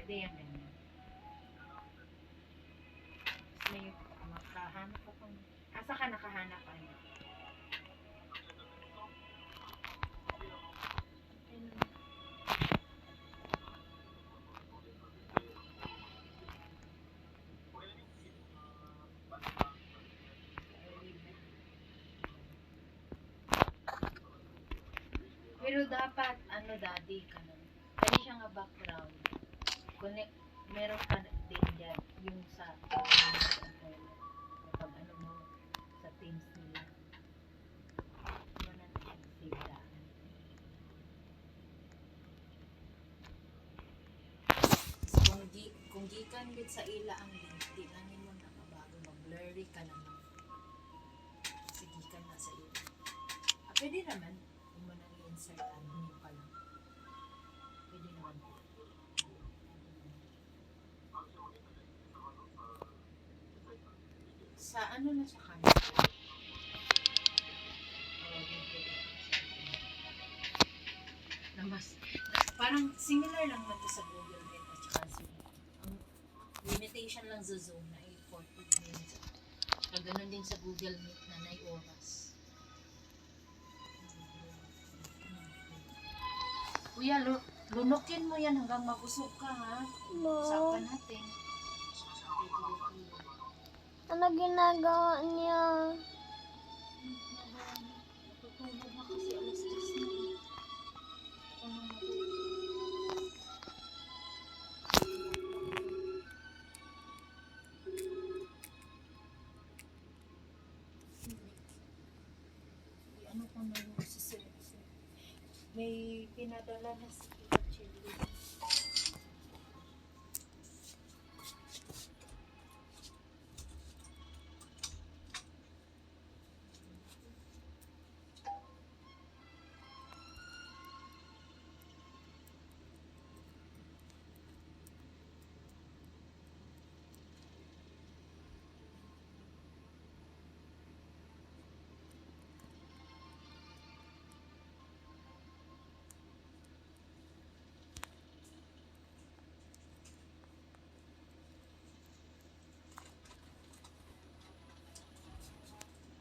Pwede yan ganyan. May makahanap ka pang... Asa ka nakahanap ano? Pero dapat, ano daddy ka nun. Kaya siya nga background. Connect, meron ka din dyan. Yung sa kapag ano mo, sa teams nila. Ano na save daan. Kung gikan gid sa ila ang link, di na nimo nakabago, mag-blurry ka naman. Sige ka na sa ila. Pwede naman, kung mo nang i-insert, admin pa lang. Pwede naman po. Sa ano na sa kanila? Mas, parang similar lang man to sa Google Meet at saka Zoom. Ang limitation lang sa Zoom na ay 40 minutes. Ganun din sa Google Meet na 9 oras. Kuya, lunukin mo yan hanggang mabusog ka, ha? Usapan natin. Ano ginagawa niya? Tutulog na kasi alas 10 na. Ano ko na yung sisirisi? May pinadala na si Tita Chili.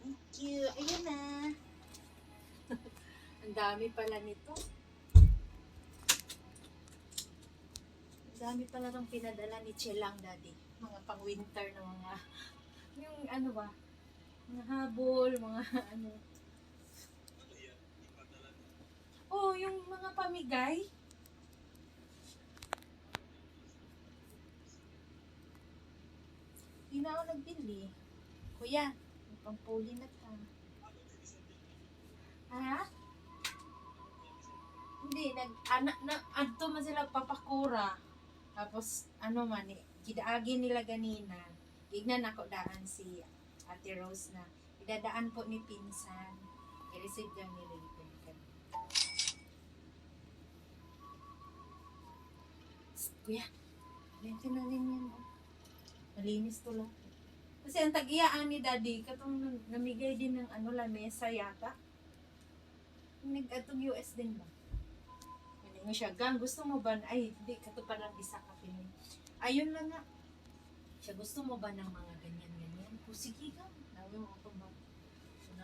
Thank you. Ayan na. Ang dami pala nito. Ang dami pala nung pinadala ni Chelang Daddy. Mga pang-winter na mga, yung ano ba, mga habol, mga ano. Oh, yung mga pamigay. Hindi na ako nagbili. Kuya, may pampuli na ka. Ha? Hindi, adto man sila papakura. Tapos, ano man, gidaagin nila ganina. Gignan ako daan si Ate Rose na. Idadaan po ni Pinsan. I-receive lang ni Raven. Kuya, lente na rin yan. Oh. Malinis to lang. Kasi ang tag-iyaan ni Daddy, katong namigay din ng ano, lamesa yata. Nag-atong US din ba? Ano nga siya, Gang, gusto mo ba? Ay, hindi, kato pa lang isa ka pinin. Ayun lang nga. Siya, gusto mo ba ng mga ganyan-ganyan? O sige, Gang. Nawi mo ako ba? So,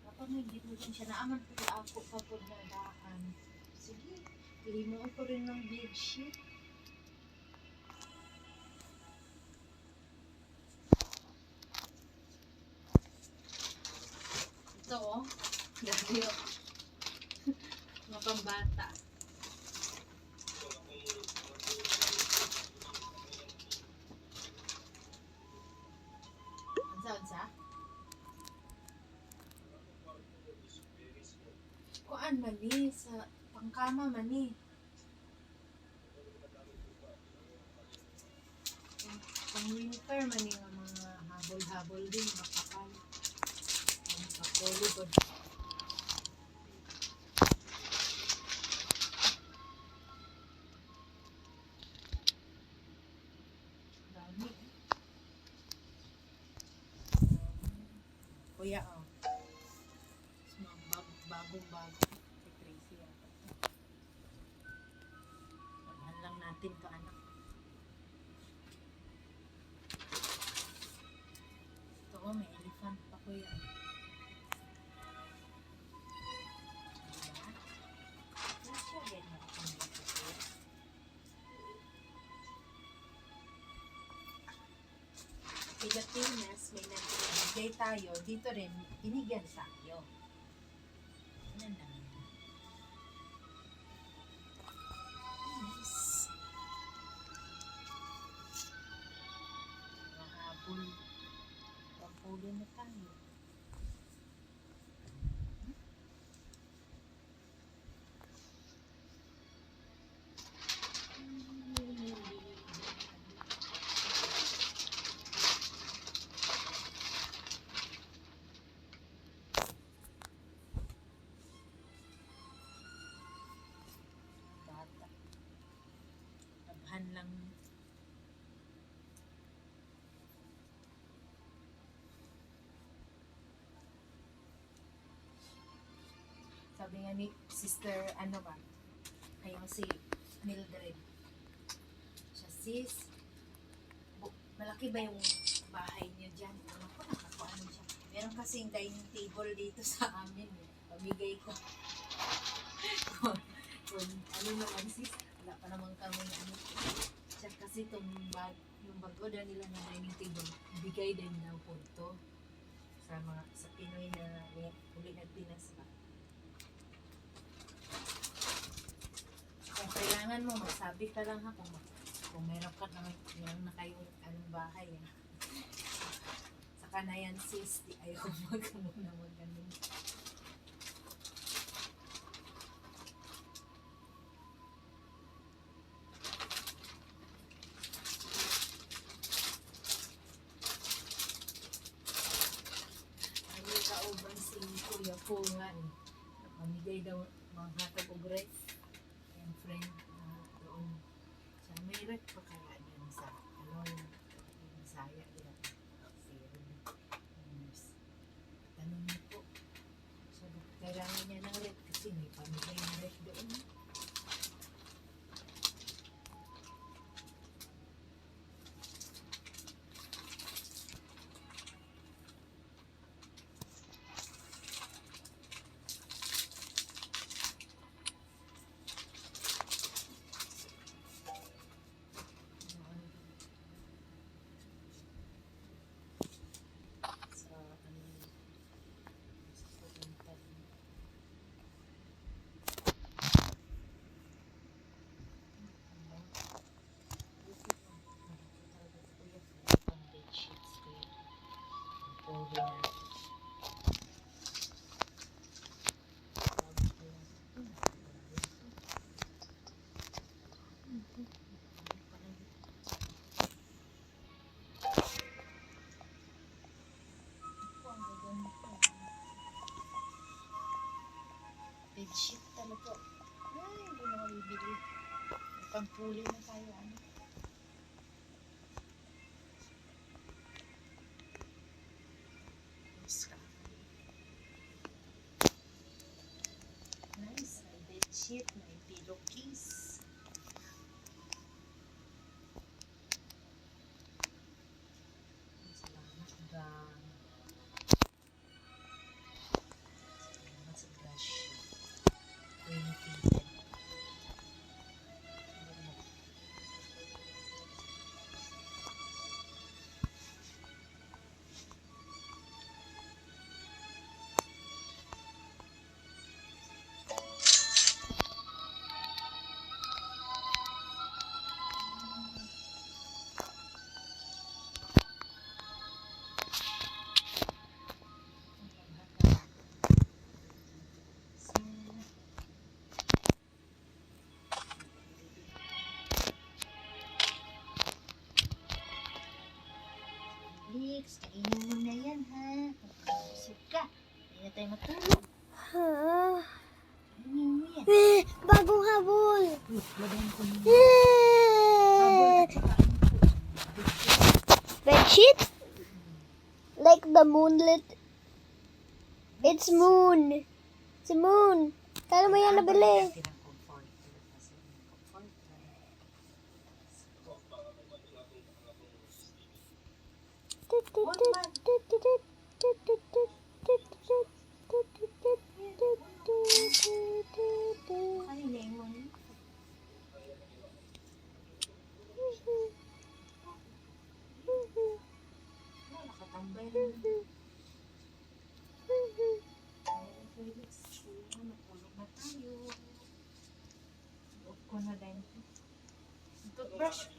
kapag may dito din siya, naaman po ako kapag nadaan. Sige, pili mo ako rin ng bedsheet. Ito, oh. Dahil, mga pambata. Unsa? Kuan man ni sa pangkama man ni. Pang winter man ni nga mga habol-habol din makapal. Ang pagkolibod. Dami. Kuya, oh. Bagong-bago. Si Tracy yata. Paghan lang natin to, anak. Kuya. Nasya din na akong dito. Pilipinas, may nagbigay tayo. Dito rin, binigyan tayo. Yan lang yan. Nice. Mahabol. Pagpulo na tayo. Bata. Tabhan lang. Sabi nga ni Sister, ano ba? Ayun si Mildred. Siya, sis, malaki ba yung bahay niyo dyan? Ano ko, nakakuha siya. Meron kasing dining table dito sa amin. Pamigay ko. Kung ano naman sis, wala pa naman kami ano. Siya kasi itong yung bago na nila na dining table, bigay din daw po ito sa mga sa Pinoy na huli na Pinas ba. Kung kailangan mo, magsabi ka lang ha kung meron ka na kayong anong bahay ha. Saka na yan sis, di ayaw muna ganun. Ay, kauban si Kuya Po nga eh. Mamigay daw mga hatag og ref. Yung friend doon. Siya, may ref pa kaya dyan sa ano yung Bisaya nila. Tanong niyo po. Siya, kailangan niya ng ref kasi may pamigay ng ref doon. Sa ano sa pagpunta. Bedsheet talaga. Ay, hindi na ako bibili. Pagpuli na tayo. Ano? Nice. May bedsheet, may pillowcase. Salamat ba? Salamat sa brush. 20. Alex, kainin mo na yan ha. Busog ka. Hindi na tayo matulog. Ah, Kainin mo yan. bagong habol. Uy, lagayan ko muna. Eh, bedsheet? Like the moonlit. It's moon. It's a moon. Kaya mo yan nabili. Pinang-comfort. Comfort. Tut, tut, tut, tut, tut, tut, tut, tut. Toothbrush.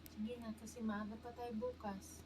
Sige na, kasi maaga pa tayo bukas.